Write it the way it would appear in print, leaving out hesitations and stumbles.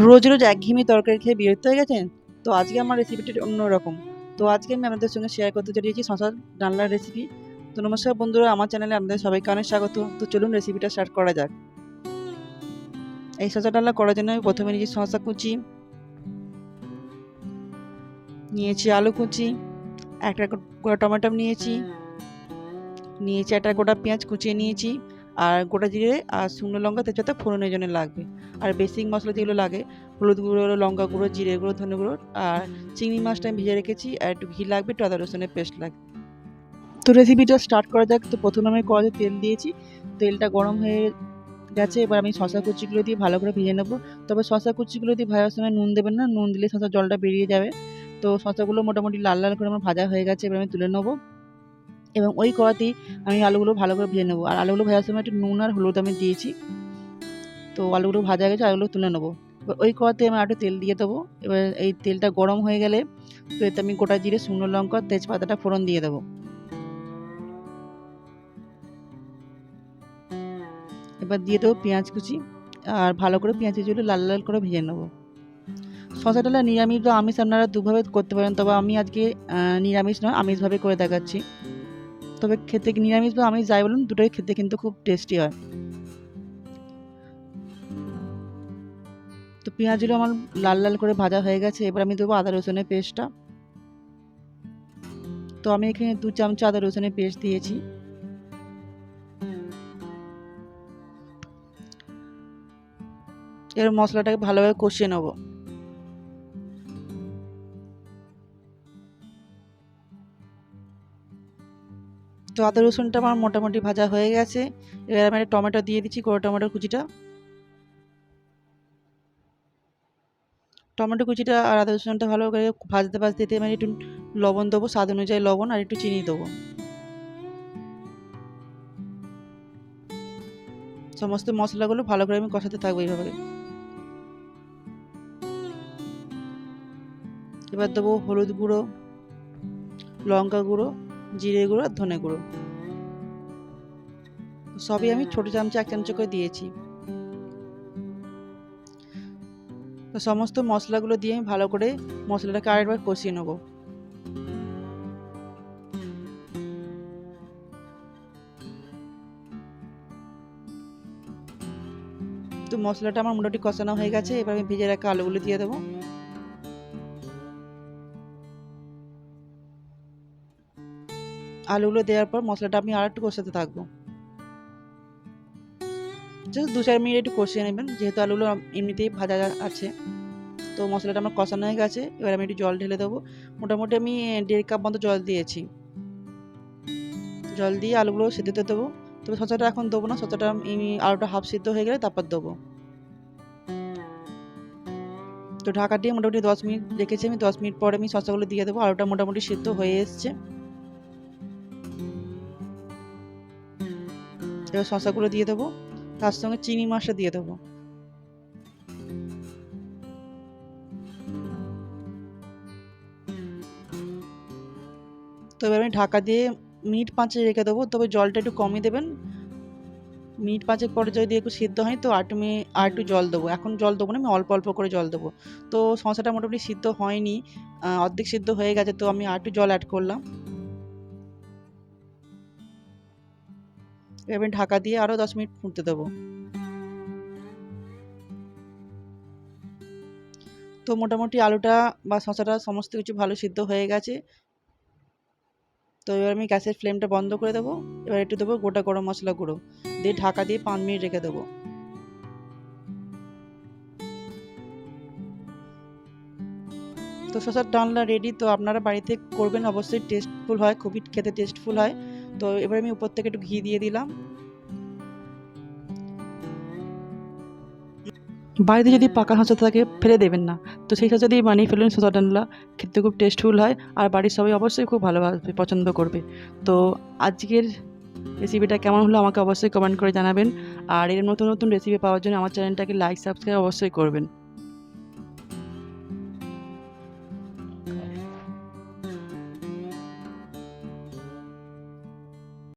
রোজ রোজ একঘেয়েমি তরকারি খেয়ে বিরক্ত হয়ে গেছেন? তো আজকে আমার রেসিপিটা অন্যরকম। তো আজকে আমি আপনাদের সঙ্গে শেয়ার করতে চলেছি শশার ডালনার রেসিপি। তো নমস্কার বন্ধুরা, আমার চ্যানেলে আপনাদের সবাইকে অনেক স্বাগত। তো চলুন রেসিপিটা স্টার্ট করা যাক। এই শশা ডালনা করার জন্য আমি প্রথমে নিয়েছি শশা কুচি, নিয়েছি আলু কুচি, একটা গোটা টমেটো নিয়েছি, একটা গোটা পেঁয়াজ কুচিয়ে নিয়েছি, আর গোটা জিরে আর শুকনো লঙ্কা তেজপাতা ফোড়নের জন্য লাগবে। আর বেসিক মশলা যেগুলো লাগে, হলুদ গুঁড়ো, লঙ্কা গুঁড়ো, জিরে গুঁড়ো, ধনে গুঁড়ো, আর চিংড়ি মাছটা আমি ভেজে রেখেছি, আর একটু ঘি লাগবে, একটু আদা রসুনের পেস্ট লাগবে। তো রেসিপিটা স্টার্ট করা যাক। তো প্রথমে আমি কড়াইতে তেল দিয়েছি, তেলটা গরম হয়ে গেছে। এবার আমি শশা কুচিগুলো দিয়ে ভালো করে ভেজে নেবো। তবে শশা কুচিগুলো দিয়ে ভাজার সময় নুন দেবেন না, নুন দিলে শশার জলটা বেরিয়ে যাবে। তো শশাগুলো মোটামুটি লাল লাল করে আমার ভাজা হয়ে গেছে, এবার আমি তুলে নেবো এবং ওই কড়াতেই আমি আলুগুলো ভালো করে ভেজে নেবো। আর আলুগুলো ভাজার সময় একটু নুন আর হলুদ আমি দিয়েছি। তো আলুগুলো ভাজা হয়ে গেছে, আলুগুলো তুলে নেবো। এবার ওই কড়াতে আমি একটু তেল দিয়ে দেবো। এবার এই তেলটা গরম হয়ে গেলে তো এতে আমি গোটা জিরে, শুকনো লঙ্কা, তেজপাতাটা ফোড়ন দিয়ে দেবো। এবার দিয়ে দেবো পেঁয়াজ কুচি, আর ভালো করে পেঁয়াজ কুচিগুলো লাল লাল করে ভেজে নেবো। শশা ডালা নিরামিষ বা আমিষ আপনারা দুভাবে করতে পারেন, তবে আমি আজকে নিরামিষ নয় আমিষভাবে করে দেখাচ্ছি। তবে খেতে নিরামিষ বা আমিষ যাই বলুন, দুটোই খেতে কিন্তু খুব টেস্টি হয়। তো পেঁয়াজগুলো আমার লাল লাল করে ভাজা হয়ে গেছে, এবার আমি দেবো আদা রসুনের পেস্টটা। তো আমি এখানে 2 চামচ আদা রসুনের পেস্ট দিয়েছি। এর মশলাটাকে ভালোভাবে কষিয়ে নেবো। তো আদা রসুনটা আমার মোটামুটি ভাজা হয়ে গেছে। এবার আমি একটা টমেটো দিয়ে দিচ্ছি, গোটা টমেটোর কুচিটা। টমেটো কুচিটা আর আদা রসুনটা ভালো করে ভাজতে ভাজতে আমি একটু লবণ দেবো, স্বাদ অনুযায়ী লবণ, আর একটু চিনি দেবো। সমস্ত মশলাগুলো ভালো করে আমি কষাতে থাকবো এইভাবে। এবার দেবো হলুদ গুঁড়ো, লঙ্কা গুঁড়ো, জিরে গুঁড়ো আর ধনে গুঁড়ো। সবই আমি ছোটো চামচে 1 চামচ করে দিয়েছি। তো সমস্ত মশলাগুলো দিয়ে আমি ভালো করে মশলাটাকে আরেকবার কষিয়ে নেবো। তো মশলাটা আমার মোটামুটি কষানো হয়ে গেছে, এবার আমি ভেজে রাখা আলুগুলো দিয়ে দেবো। আলুগুলো দেওয়ার পর মশলাটা আমি আর একটু কষাতে থাকবো। জাস্ট 2-4 মিনিট একটু কষিয়ে নেবেন, যেহেতু আলুগুলো এমনিতেই ভাজা আছে। তো মশলাটা আমার কষানো হয়ে গেছে, এবার আমি একটু জল ঢেলে দেবো। মোটামুটি আমি 1.5 কাপ মতো জল দিয়েছি। জল দিয়ে আলুগুলো সেদ্ধতে দেবো। তবে শসাটা এখন দেবো না, শসাটা আমি আলুটা হাফ সিদ্ধ হয়ে গেলে তারপর দেবো। তো ঢাকা দিয়ে মোটামুটি 10 মিনিট রেখেছি আমি। 10 মিনিট পরে আমি শসাগুলো দিয়ে দেবো। আলুটা মোটামুটি সিদ্ধ হয়ে এসছে। এবার শসাগুলো দিয়ে দেবো, তার সঙ্গে চিংড়ি মাছটা দিয়ে দেবো। তো এবার আমি ঢাকা দিয়ে মিনিট 5 রেখে দেবো, তবে জলটা একটু কমই দেবেন। মিনিট 5 পরে যদি একটু সিদ্ধ হয় তো আর একটু জল দেবো। এখন জল দেবো না, আমি অল্প অল্প করে জল দেবো। তো শসাটা মোটামুটি সিদ্ধ হয়নি, অর্ধেক সিদ্ধ হয়ে গেছে, তো আমি আর একটু জল অ্যাড করলাম। এবার ঢাকা দিয়ে আরও 10 মিনিট ফুটতে দেবো। তো মোটামুটি আলুটা বা শসাটা সমস্ত কিছু ভালো সিদ্ধ হয়ে গেছে। তো এবার আমি গ্যাসের ফ্লেমটা বন্ধ করে দেবো। এবার একটু দেবো গোটা গরম মশলা গুঁড়ো, দিয়ে ঢাকা দিয়ে 5 মিনিট রেখে দেবো। তো শসার ডালনা রেডি। তো আপনারা বাড়িতে করবেন, অবশ্যই টেস্টফুল হয়, খুবই খেতে টেস্টফুল হয়। তো এবার আমি উপর থেকে একটু ঘি দিয়ে দিলাম। বাড়িতে যদি পাকা শসা থাকে ফেলে দেবেন না। তো সেই শসা দিয়ে বানিয়ে ফেলুন শসা ডালনা, খেতে খুব টেস্টফুল হয়, আর বাড়ির সবাই অবশ্যই খুব ভালোভাবে পছন্দ করবে। তো আজকের রেসিপিটা কেমন হলো আমাকে অবশ্যই কমেন্ট করে জানাবেন। আর এর নতুন নতুন রেসিপি পাওয়ার জন্য আমার চ্যানেলটাকে লাইক সাবস্ক্রাইব অবশ্যই করবেন।